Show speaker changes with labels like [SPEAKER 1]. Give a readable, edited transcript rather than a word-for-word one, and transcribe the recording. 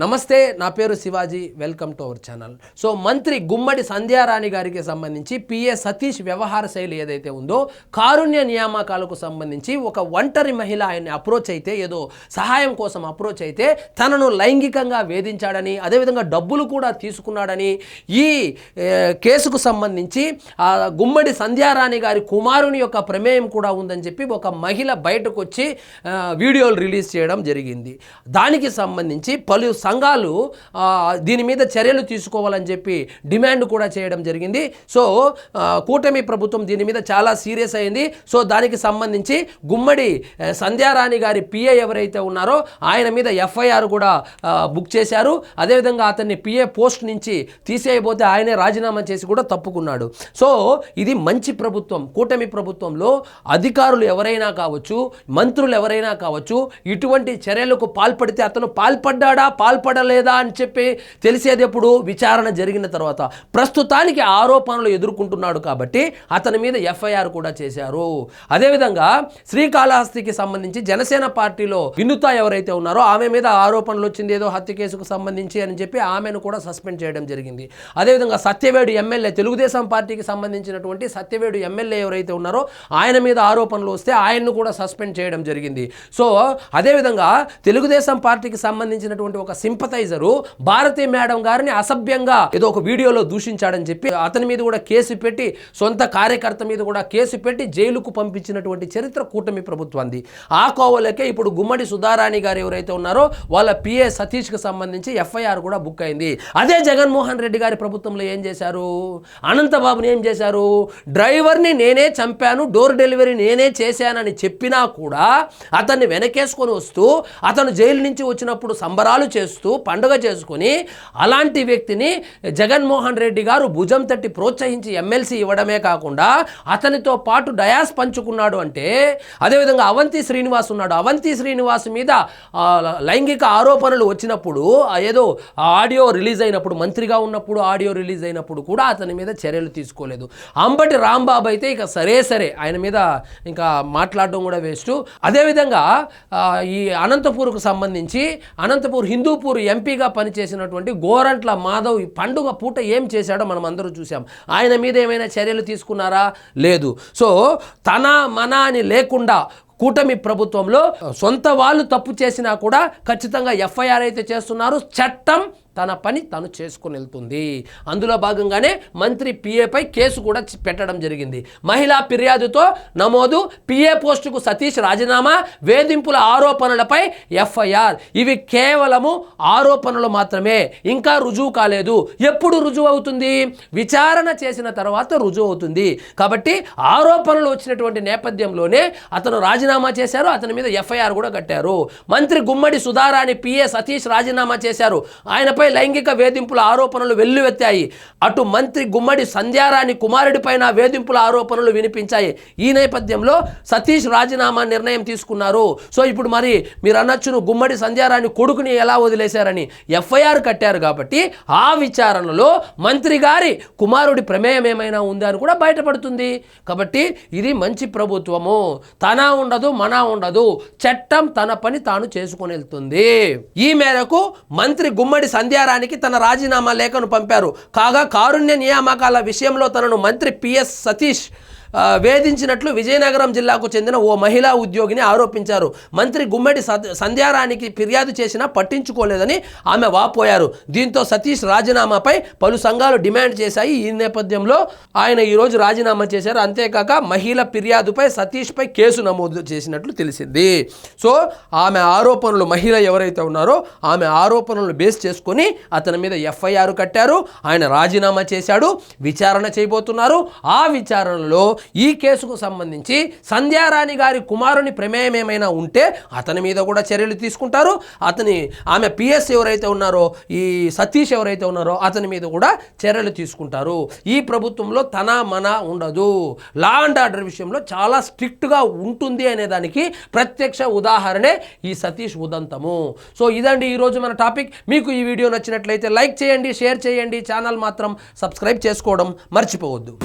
[SPEAKER 1] నమస్తే, నా పేరు Shivaji. Welcome to our channel. So మంత్రి గుమ్మడి సంధ్యారాణి గారికి సంబంధించి పిఏ సతీష్ వ్యవహార శైలి ఏదైతే ఉందో, కారుణ్య నియామకాలకు సంబంధించి ఒక ఒంటరి మహిళ ఆయన్ని అప్రోచ్ అయితే, ఏదో సహాయం కోసం అప్రోచ్ అయితే తనను లైంగికంగా వేధించాడని, అదేవిధంగా డబ్బులు కూడా తీసుకున్నాడని, ఈ కేసుకు సంబంధించి గుమ్మడి సంధ్యారాణి గారి కుమారుని యొక్క ప్రమేయం కూడా ఉందని చెప్పి ఒక మహిళ బయటకు వచ్చి వీడియోలు రిలీజ్ చేయడం జరిగింది. దానికి సంబంధించి పలు సంఘాలు దీని మీద చర్యలు తీసుకోవాలని చెప్పి డిమాండ్ కూడా చేయడం జరిగింది. సో కూటమి ప్రభుత్వం దీని మీద చాలా సీరియస్ అయింది. సో దానికి సంబంధించి గుమ్మడి సంధ్యారాణి గారి పిఏ ఎవరైతే ఉన్నారో ఆయన మీద ఎఫ్ఐఆర్ కూడా బుక్ చేశారు. అదేవిధంగా అతన్ని పిఏ పోస్ట్ నుంచి తీసేయబోతే ఆయనే రాజీనామా చేసి కూడా తప్పుకున్నాడు. సో ఇది మంచి ప్రభుత్వం. కూటమి ప్రభుత్వంలో అధికారులు ఎవరైనా కావచ్చు, మంత్రులు ఎవరైనా కావచ్చు, ఇటువంటి చర్యలకు పాల్పడితే అతను పాల్పడలేదా అని చెప్పి తెలిసేది ఎప్పుడు? విచారణ జరిగిన తర్వాత. ప్రస్తుతానికి ఆరోపణలు ఎదుర్కొంటున్నాడు కాబట్టి అతని మీద ఎఫ్ఐఆర్ కూడా చేశారు. అదేవిధంగా శ్రీకాళహస్తికి సంబంధించి జనసేన పార్టీలో వినుత ఎవరైతే ఉన్నారో ఆమె మీద ఆరోపణలు వచ్చింది, ఏదో హత్య కేసుకు సంబంధించి అని చెప్పి ఆమెను కూడా సస్పెండ్ చేయడం జరిగింది. అదేవిధంగా సత్యవేడు ఎమ్మెల్యే, తెలుగుదేశం పార్టీకి సంబంధించినటువంటి సత్యవేడు ఎమ్మెల్యే ఎవరైతే ఉన్నారో ఆయన మీద ఆరోపణలు వస్తే ఆయన్ను కూడా సస్పెండ్ చేయడం జరిగింది. సో అదేవిధంగా తెలుగుదేశం పార్టీకి సంబంధించినటువంటి ఒక సింపథైజరు భారతి మేడం గారిని అసభ్యంగా ఏదో ఒక వీడియోలో దూషించాడని చెప్పి అతని మీద కూడా కేసు పెట్టి, సొంత కార్యకర్త మీద కూడా కేసు పెట్టి జైలుకు పంపించినటువంటి చరిత్ర కూటమి ప్రభుత్వాన్ని. ఆ కోవలకే ఇప్పుడు గుమ్మడి సుధారాణి గారు ఎవరైతే ఉన్నారో వాళ్ళ పిఏ సతీష్కి సంబంధించి ఎఫ్ఐఆర్ కూడా బుక్ అయింది. అదే జగన్మోహన్ రెడ్డి గారి ప్రభుత్వంలో ఏం చేశారు? అనంతబాబుని ఏం చేశారు? డ్రైవర్ని నేనే చంపాను, డోర్ డెలివరీ నేనే చేశానని చెప్పినా కూడా అతన్ని వెనకేసుకొని వస్తూ, అతను జైలు నుంచి వచ్చినప్పుడు సంబరాలు చేస్తూ పండుగ చేసుకొని, అలాంటి వ్యక్తిని జగన్మోహన్ రెడ్డి గారు భుజం తట్టి ప్రోత్సహించి ఎమ్మెల్సీ ఇవ్వడమే కాకుండా అతనితో పాటు డయాస్ పంచుకున్నాడు. అంటే అదేవిధంగా అవంతి శ్రీనివాస్ ఉన్నాడు. అవంతి శ్రీనివాస్ మీద లైంగిక ఆరోపణలు వచ్చినప్పుడు, ఏదో ఆడియో రిలీజ్ అయినప్పుడు, మంత్రిగా ఉన్నప్పుడు ఆడియో రిలీజ్ అయినప్పుడు కూడా అతని మీద చర్యలు తీసుకోలేదు. అంబటి రాంబాబు అయితే ఇక సరే ఆయన మీద ఇంకా మాట్లాడడం కూడా వేస్ట్. అదేవిధంగా ఈ అనంతపూర్కు సంబంధించి అనంతపూర్ హిందూపూర్ ఎంపీగా పనిచేసినటువంటి గోరంట్ల మాధవ్ ఈ పండుగ పూట ఏం చేశాడో మనం అందరూ చూసాం. ఆయన మీద ఏమైనా చర్యలు తీసుకున్నారా? లేదు. సో తన మన అని లేకుండా కూటమి ప్రభుత్వంలో సొంత వాళ్ళు తప్పు చేసినా కూడా ఖచ్చితంగా ఎఫ్ఐఆర్ అయితే చేస్తున్నారు. చట్టం తన పని తను చేసుకుని వెళ్తుంది. అందులో భాగంగానే మంత్రి పిఏపై కేసు కూడా పెట్టడం జరిగింది. మహిళా ఫిర్యాదుతో నమోదు, పిఏ పోస్టుకు సతీష్ రాజీనామా, వేధింపుల ఆరోపణలపై ఎఫ్ఐఆర్. ఇవి కేవలము ఆరోపణలు మాత్రమే, ఇంకా రుజువు కాలేదు. ఎప్పుడు రుజువు అవుతుంది? విచారణ చేసిన తర్వాత రుజువు అవుతుంది. కాబట్టి ఆరోపణలు వచ్చినటువంటి నేపథ్యంలోనే అతను రాజీనామా చేశారు, అతని మీద ఎఫ్ఐఆర్ కూడా కట్టారు. మంత్రి గుమ్మడి సుధారాణి పిఏ సతీష్ రాజీనామా చేశారు. ఆయనపై లైంగిక వేధింపుల ఆరోపణలు వెల్లువెత్తాయి. అటు మంత్రి గుమ్మడి సంధ్యారాణి కుమారుడిపైన వేధింపుల ఆరోపణలు వినిపించాయి. ఈ నేపథ్యంలో సతీష్ రాజీనామా నిర్ణయం తీసుకున్నారు. సో ఇప్పుడు మరి మీరు అనొచ్చును, గుమ్మడి సంధ్యారాణి కొడుకుని ఎలా వదిలేశారని. ఎఫ్ఐఆర్ కట్టారు కాబట్టి ఆ విచారణలో మంత్రి గారి కుమారుడి ప్రమేయం ఏమైనా ఉందా అని కూడా బయటపడుతుంది. కాబట్టి ఇది మంచి ప్రభుత్వము. తన ఉండదు, మన ఉండదు. చట్టం తన పని తాను చేసుకొని వెళ్తుంది. ఈ మేరకు మంత్రి గుమ్మడి సంధ్యారానికి తన రాజీనామా లేఖను పంపారు. కాగా కారుణ్య నియామకాల విషయంలో తనను మంత్రి పిఎస్ సతీష్ వేధించినట్లు విజయనగరం జిల్లాకు చెందిన ఓ మహిళా ఉద్యోగిని ఆరోపించారు. మంత్రి గుమ్మడి సంధ్యారానికి ఫిర్యాదు చేసినా పట్టించుకోలేదని ఆమె వాపోయారు. దీంతో సతీష్ రాజీనామాపై పలు సంఘాలు డిమాండ్ చేశాయి. ఈ నేపథ్యంలో ఆయన ఈరోజు రాజీనామా చేశారు. అంతేకాక మహిళ ఫిర్యాదుపై సతీష్పై కేసు నమోదు చేసినట్లు తెలిసింది. సో ఆమె ఆరోపణలు, మహిళ ఎవరైతే ఉన్నారో ఆమె ఆరోపణలను బేస్ చేసుకొని అతని మీద ఎఫ్ఐఆర్ కట్టారు. ఆయన రాజీనామా చేశాడు. విచారణ చేయబోతున్నారు. ఆ విచారణలో ఈ కేసుకు సంబంధించి సంధ్యారాణి గారి కుమారుని ప్రమేయం ఏమైనా ఉంటే అతని మీద కూడా చర్యలు తీసుకుంటారు. ఆమె పిఎస్ ఎవరైతే ఉన్నారో, ఈ సతీష్ ఎవరైతే ఉన్నారో అతని మీద కూడా చర్యలు తీసుకుంటారు. ఈ ప్రభుత్వంలో తన మన ఉండదు. లా అండ్ ఆర్డర్ విషయంలో చాలా స్ట్రిక్ట్గా ఉంటుంది అనే దానికి ప్రత్యక్ష ఉదాహరణే ఈ సతీష్ ఉదంతము. సో ఇదండి ఈరోజు మన టాపిక్. మీకు ఈ వీడియో నచ్చినట్లయితే లైక్ చేయండి, షేర్ చేయండి. ఛానల్ మాత్రం సబ్స్క్రైబ్ చేసుకోవడం మర్చిపోవద్దు.